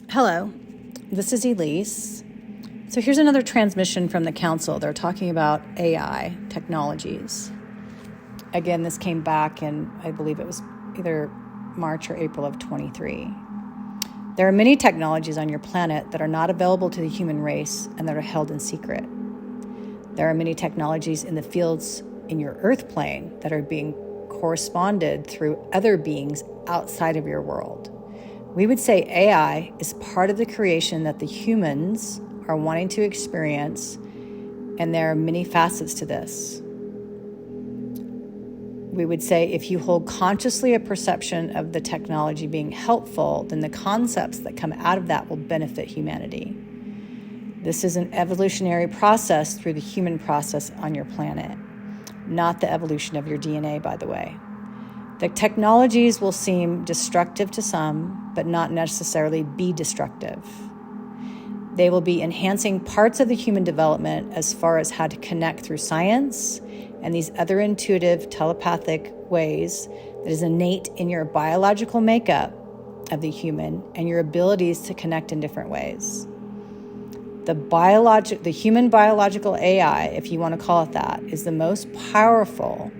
Hello, this is Elise. So here's another transmission from the council. They're talking about AI technologies. Again, this came back in, I believe it was either March or April of 23. There are many technologies on your planet that are not available to the human race and that are held in secret. There are many technologies in the fields in your earth plane that are being corresponded through other beings outside of your world. We would say AI is part of the creation that the humans are wanting to experience, and there are many facets to this. We would say if you hold consciously a perception of the technology being helpful, then the concepts that come out of that will benefit humanity. This is an evolutionary process through the human process on your planet, not the evolution of your DNA, by the way. The technologies will seem destructive to some, but not necessarily be destructive. They will be enhancing parts of the human development as far as how to connect through science and these other intuitive, telepathic ways that is innate in your biological makeup of the human and your abilities to connect in different ways. The human biological AI, if you want to call it that, is the most powerful.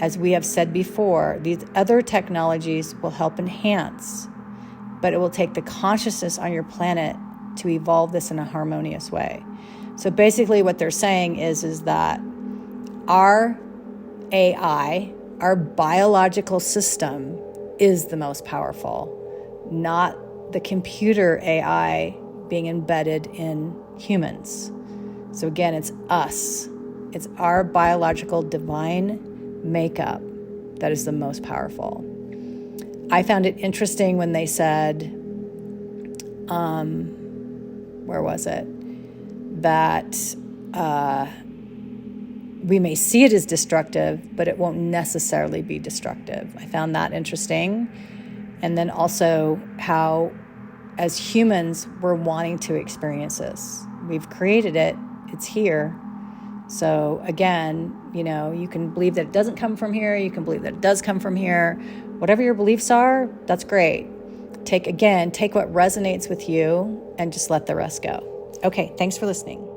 As we have said before, these other technologies will help enhance, but it will take the consciousness on your planet to evolve this in a harmonious way. So basically what they're saying is that our AI, our biological system, is the most powerful, not the computer AI being embedded in humans. So again, it's us. It's our biological divine makeup that is the most powerful. I found it interesting when they said, where was it? That we may see it as destructive, but it won't necessarily be destructive. I found that interesting. And then also how, as humans, we're wanting to experience this. We've created it. It's here. So again, you can believe that it doesn't come from here. You can believe that it does come from here. Whatever your beliefs are, that's great. Take what resonates with you and just let the rest go. Okay, thanks for listening.